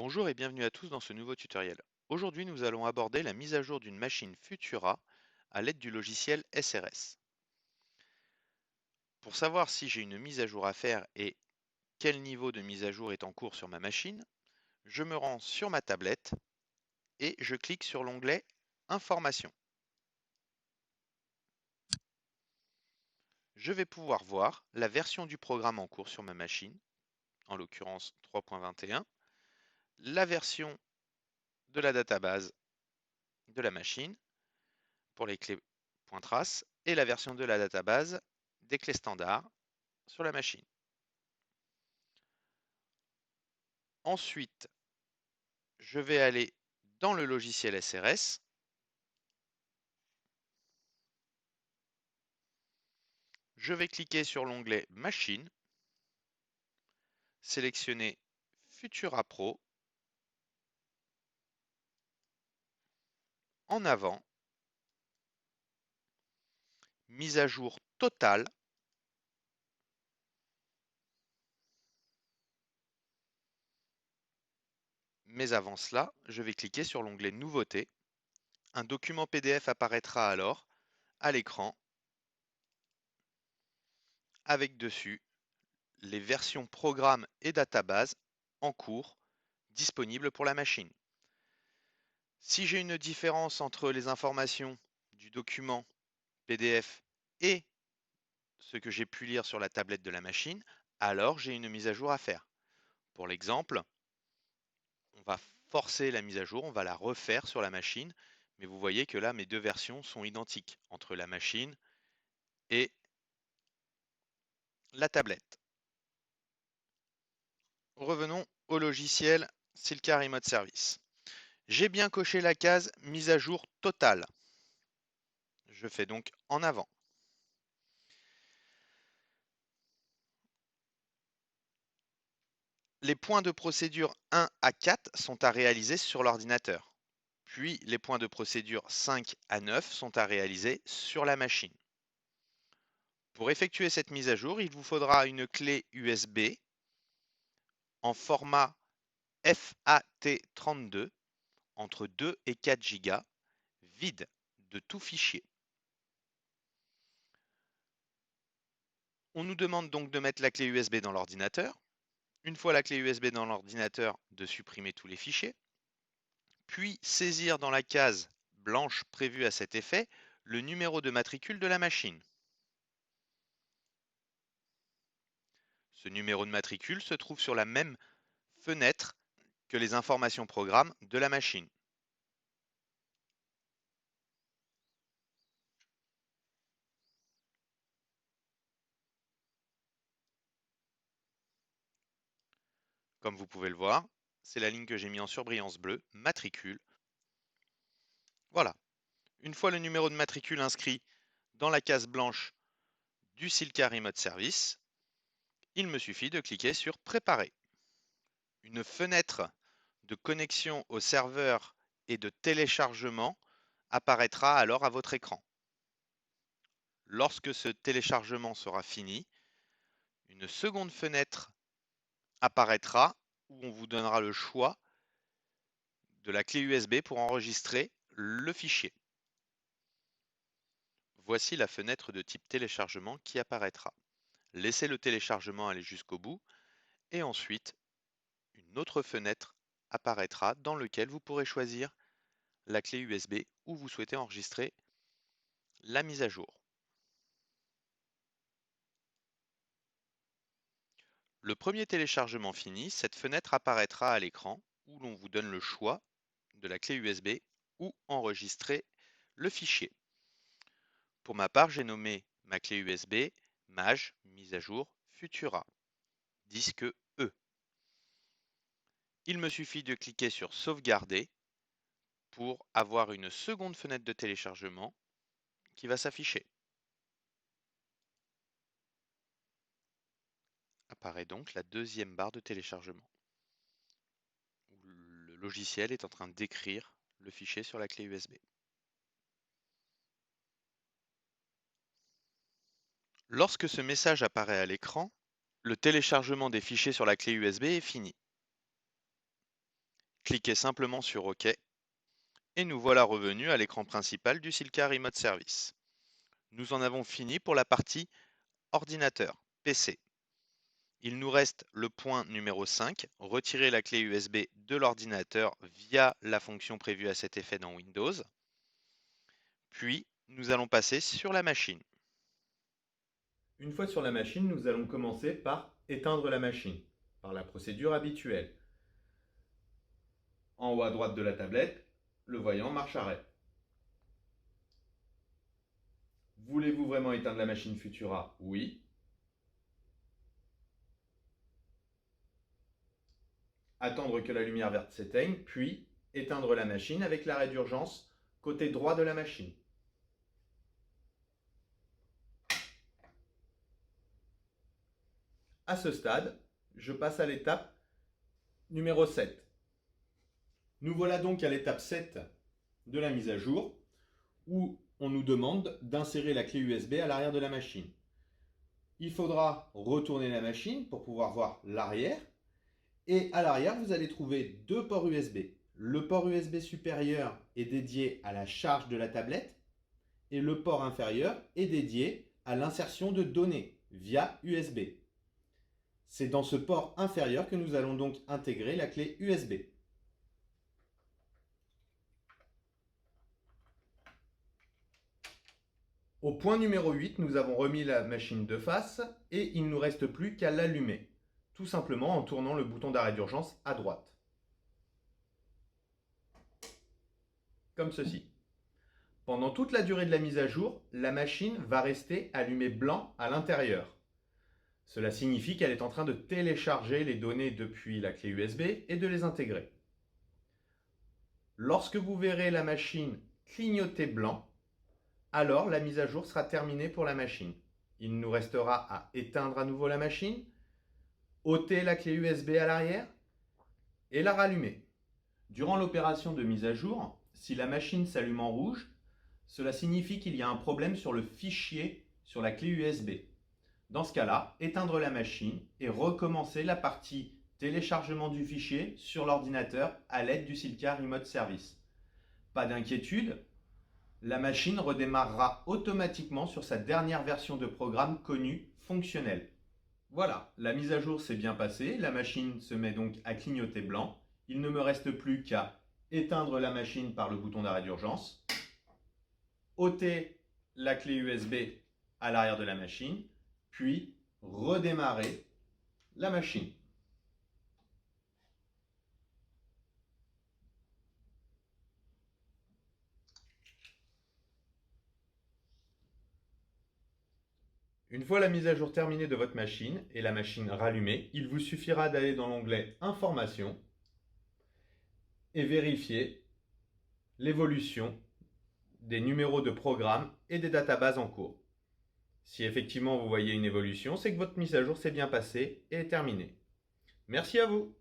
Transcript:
Bonjour et bienvenue à tous dans ce nouveau tutoriel. Aujourd'hui, nous allons aborder la mise à jour d'une machine Futura à l'aide du logiciel SRS. Pour savoir si j'ai une mise à jour à faire et quel niveau de mise à jour est en cours sur ma machine, je me rends sur ma tablette et je clique sur l'onglet Informations. Je vais pouvoir voir la version du programme en cours sur ma machine, en l'occurrence 3.21, la version de la database de la machine pour les clés .trace et la version de la database des clés standards sur la machine. Ensuite, je vais aller dans le logiciel SRS. Je vais cliquer sur l'onglet Machine, sélectionner Futura Pro, en avant, mise à jour totale. Mais avant cela, je vais cliquer sur l'onglet Nouveautés. Un document PDF apparaîtra alors à l'écran avec dessus les versions programme et database en cours disponibles pour la machine. Si j'ai une différence entre les informations du document PDF et ce que j'ai pu lire sur la tablette de la machine, alors j'ai une mise à jour à faire. Pour l'exemple, on va forcer la mise à jour, on va la refaire sur la machine, mais vous voyez que là, mes deux versions sont identiques entre la machine et la tablette. Revenons au logiciel Silka Remote Service. J'ai bien coché la case mise à jour totale. Je fais donc en avant. Les points de procédure 1 à 4 sont à réaliser sur l'ordinateur. Puis les points de procédure 5 à 9 sont à réaliser sur la machine. Pour effectuer cette mise à jour, il vous faudra une clé USB en format FAT32 entre 2 et 4 Go, vide de tout fichier. On nous demande donc de mettre la clé USB dans l'ordinateur. Une fois la clé USB dans l'ordinateur, de supprimer tous les fichiers. Puis saisir dans la case blanche prévue à cet effet le numéro de matricule de la machine. Ce numéro de matricule se trouve sur la même fenêtre que les informations programme de la machine. Comme vous pouvez le voir, c'est la ligne que j'ai mis en surbrillance bleue, matricule. Voilà. Une fois le numéro de matricule inscrit dans la case blanche du Silka Remote Service, il me suffit de cliquer sur Préparer. Une fenêtre de connexion au serveur et de téléchargement apparaîtra alors à votre écran. Lorsque ce téléchargement sera fini, une seconde fenêtre apparaîtra où on vous donnera le choix de la clé USB pour enregistrer le fichier. Voici la fenêtre de type téléchargement qui apparaîtra. Laissez le téléchargement aller jusqu'au bout et ensuite une autre fenêtre apparaîtra dans laquelle vous pourrez choisir la clé USB où vous souhaitez enregistrer la mise à jour. Le premier téléchargement fini, cette fenêtre apparaîtra à l'écran où l'on vous donne le choix de la clé USB ou enregistrer le fichier. Pour ma part, j'ai nommé ma clé USB Maj mise à jour Futura, disque E. Il me suffit de cliquer sur Sauvegarder pour avoir une seconde fenêtre de téléchargement qui va s'afficher. Apparaît donc la deuxième barre de téléchargement, où le logiciel est en train d'écrire le fichier sur la clé USB. Lorsque ce message apparaît à l'écran, le téléchargement des fichiers sur la clé USB est fini. Cliquez simplement sur OK et nous voilà revenus à l'écran principal du Silka Remote Service. Nous en avons fini pour la partie ordinateur, PC. Il nous reste le point numéro 5, retirer la clé USB de l'ordinateur via la fonction prévue à cet effet dans Windows. Puis, nous allons passer sur la machine. Une fois sur la machine, nous allons commencer par éteindre la machine, par la procédure habituelle. En haut à droite de la tablette, le voyant marche arrêt. Voulez-vous vraiment éteindre la machine Futura? Oui. Attendre que la lumière verte s'éteigne, puis éteindre la machine avec l'arrêt d'urgence côté droit de la machine. À ce stade, je passe à l'étape numéro 7. Nous voilà donc à l'étape 7 de la mise à jour, où on nous demande d'insérer la clé USB à l'arrière de la machine. Il faudra retourner la machine pour pouvoir voir l'arrière. Et à l'arrière, vous allez trouver deux ports USB. Le port USB supérieur est dédié à la charge de la tablette et le port inférieur est dédié à l'insertion de données via USB. C'est dans ce port inférieur que nous allons donc intégrer la clé USB. Au point numéro 8, nous avons remis la machine de face et il ne nous reste plus qu'à l'allumer, tout simplement en tournant le bouton d'arrêt d'urgence à droite. Comme ceci. Pendant toute la durée de la mise à jour, la machine va rester allumée blanc à l'intérieur. Cela signifie qu'elle est en train de télécharger les données depuis la clé USB et de les intégrer. Lorsque vous verrez la machine clignoter blanc, alors la mise à jour sera terminée pour la machine. Il nous restera à éteindre à nouveau la machine, ôter la clé USB à l'arrière et la rallumer. Durant l'opération de mise à jour, si la machine s'allume en rouge, cela signifie qu'il y a un problème sur le fichier sur la clé USB. Dans ce cas-là, éteindre la machine et recommencer la partie téléchargement du fichier sur l'ordinateur à l'aide du Silka Remote Service. Pas d'inquiétude, la machine redémarrera automatiquement sur sa dernière version de programme connue fonctionnelle. Voilà, la mise à jour s'est bien passée, la machine se met donc à clignoter blanc. Il ne me reste plus qu'à éteindre la machine par le bouton d'arrêt d'urgence, ôter la clé USB à l'arrière de la machine, puis redémarrer la machine. Une fois la mise à jour terminée de votre machine et la machine rallumée, il vous suffira d'aller dans l'onglet Informations et vérifier l'évolution des numéros de programme et des databases en cours. Si effectivement vous voyez une évolution, c'est que votre mise à jour s'est bien passée et est terminée. Merci à vous.